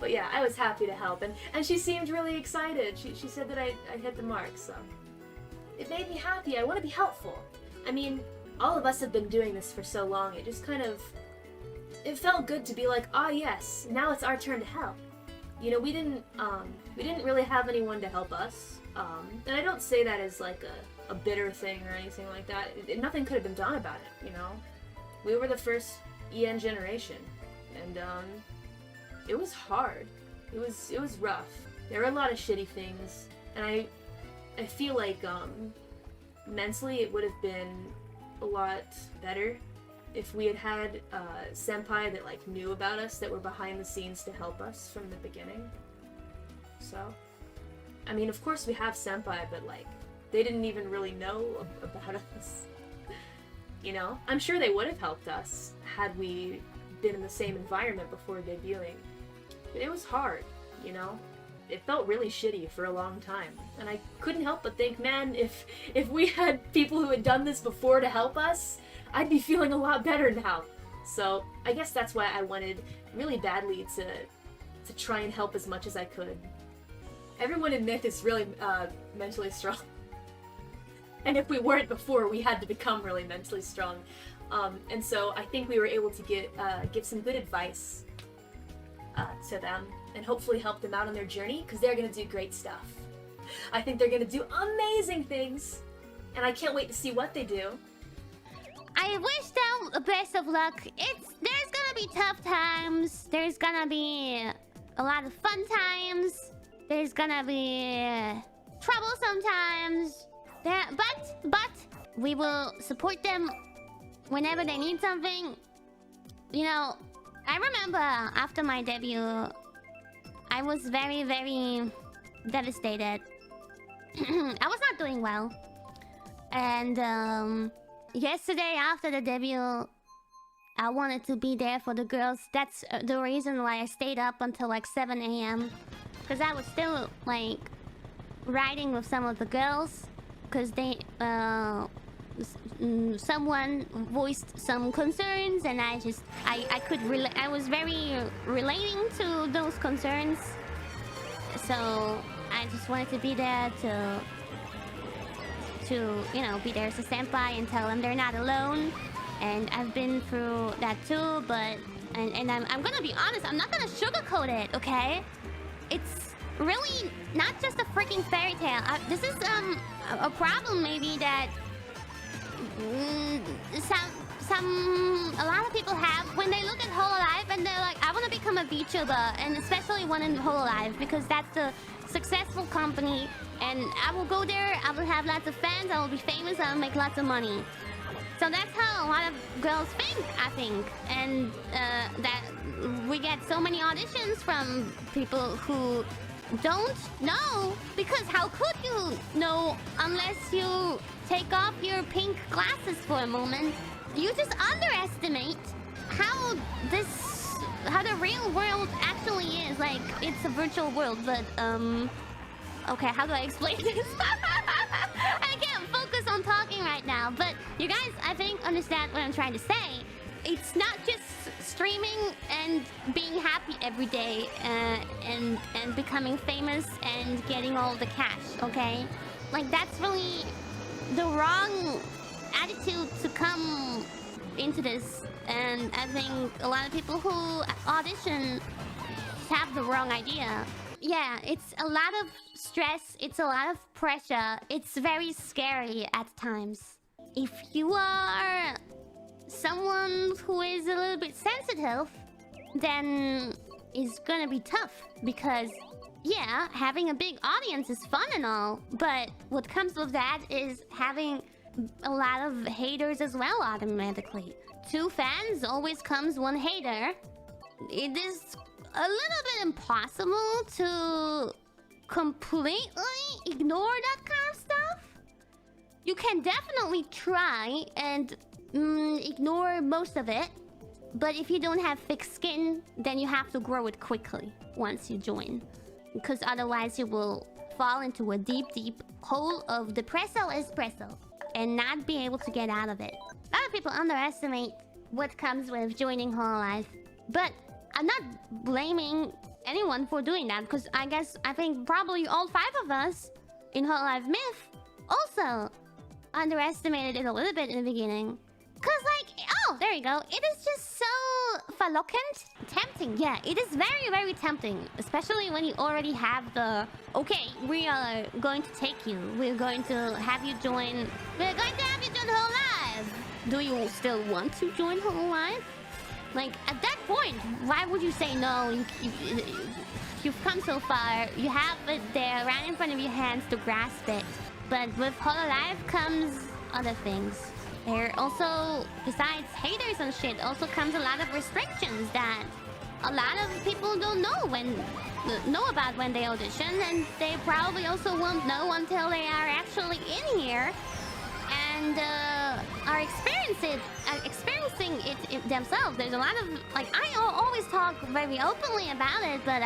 But yeah, I was happy to help, and she seemed really excited. She said that I hit the mark, so it made me happy. I want to be helpful. I mean, all of us have been doing this for so long, it just kind of, it felt good to be like, ah yes, now it's our turn to help. You know, we didn't really have anyone to help us, and I don't say that as like a bitter thing or anything like that. Nothing could have been done about it, you know? We were the first EN generation, and it was hard. It was rough. There were a lot of shitty things, and I feel like mentally it would have been a lot better if we had had senpai that like knew about us, that were behind the scenes to help us from the beginning. So, I mean, of course we have senpai, but like they didn't even really know about us. You know, I'm sure they would have helped us had we been in the same environment before debuting. But it was hard, you know? It felt really shitty for a long time. And I couldn't help but think, man, if we had people who had done this before to help us, I'd be feeling a lot better now. So I guess that's why I wanted really badly to try and help as much as I could. Everyone in Myth is really mentally strong. And if we weren't before, we had to become really mentally strong. And so I think we were able to give some good advice to them and hopefully help them out on their journey, because they're going to do great stuff. I think they're going to do amazing things, and I can't wait to see what they do. I wish them the best of luck. There's gonna be tough times. There's gonna be a lot of fun times. There's gonna be trouble sometimes. But we will support them whenever they need something. You know, I remember after my debut, I was very, very devastated. I was not doing well. And yesterday after the debut, I wanted to be there for the girls. That's the reason why I stayed up until like 7 a.m. Because I was still like riding with some of the girls. Because they, someone voiced some concerns, and I was very relating to those concerns. So I just wanted to be there to you know, be there as a senpai and tell them they're not alone. And I've been through that too, but and I'm gonna be honest, I'm not gonna sugarcoat it, okay? It's really not just a freaking fairy tale. This is a problem maybe that a lot of people have when they look at hololive and they're like, I want to become a VTuber, and especially one in hololive because that's the successful company, and I will go there, I will have lots of fans, I will be famous, I will make lots of money. So that's how a lot of girls think, I think. And that we get so many auditions from people who don't know, because how could you know unless you take off your pink glasses for a moment? You just underestimate how the real world actually is. Like, it's a virtual world, but okay, how do I explain this? I can't focus on talking right now, but you guys, I think, understand what I'm trying to say. It's not just streaming and being happy every day and becoming famous and getting all the cash, okay? Like, that's really the wrong attitude to come into this, and I think a lot of people who audition have the wrong idea. Yeah, it's a lot of stress, it's a lot of pressure, it's very scary at times. If you are someone who is a little bit sensitive, then it's gonna be tough, because yeah, having a big audience is fun and all, but what comes with that is having a lot of haters as well automatically. 2 fans always comes 1 hater. It is a little bit impossible to completely ignore that kind of stuff. You can definitely try and ignore most of it, but if you don't have thick skin, then you have to grow it quickly once you join, because otherwise you will fall into a deep hole of depresso espresso and not be able to get out of it. A lot of people underestimate what comes with joining hololive, but I'm not blaming anyone for doing that, because I think probably all 5 of us in Hololive Myth also underestimated it a little bit in the beginning. Cause like, oh, there you go. It is just so phalloquent, tempting. Yeah, it is very, very tempting, especially when you already have the, okay, we are going to take you. We're going to have you join. We're going to have you join Hololive. Do you still want to join Hololive? Like at that point, why would you say no? You've come so far. You have it there right in front of your hands to grasp it. But with Hololive comes other things. There also, besides haters and shit, also comes a lot of restrictions that a lot of people don't know about when they audition, and they probably also won't know until they are actually in here and are experiencing it themselves. There's a lot of, like, I always talk very openly about it, but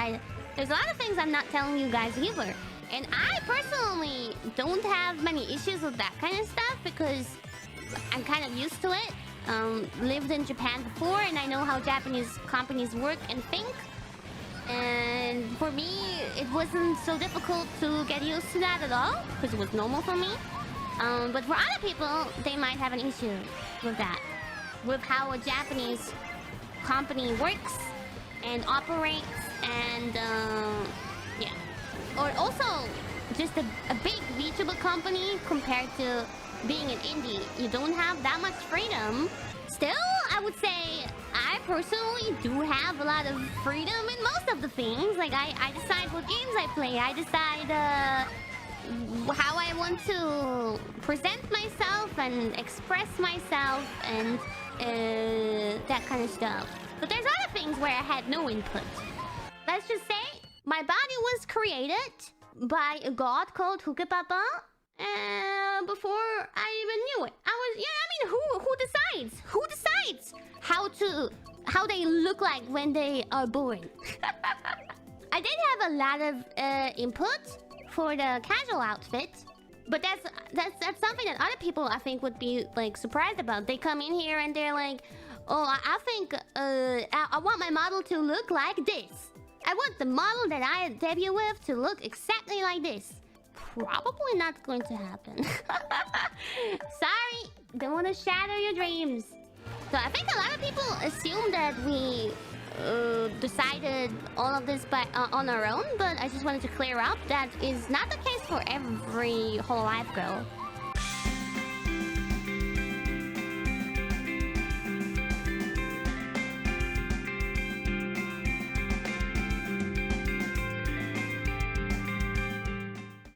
there's a lot of things I'm not telling you guys either. And I personally don't have many issues with that kind of stuff because I'm kind of used to it. Lived in Japan before, and I know how Japanese companies work and think. And for me, it wasn't so difficult to get used to that at all, because it was normal for me. But for other people, they might have an issue with that. With how a Japanese company works and operates, and yeah. Or also, just a big Vtuber company compared to being an indie. You don't have that much freedom. Still, I would say I personally do have a lot of freedom in most of the things. Like, I decide what games I play. I decide how I want to present myself and express myself and that kind of stuff. But there's other things where I had no input. Let's just say my body was created by a god called Hukepapa. Before I even knew it, who decides? Who decides how they look like when they are born? I did have a lot of input for the casual outfit, but that's something that other people I think would be like surprised about. They come in here and they're like, oh, I think I want my model to look like this. I want the model that I debut with to look exactly like this. Probably not going to happen. Sorry, don't want to shatter your dreams. So I think a lot of people assume that we decided all of this on our own, but I just wanted to clear up that is not the case for every Hololive girl.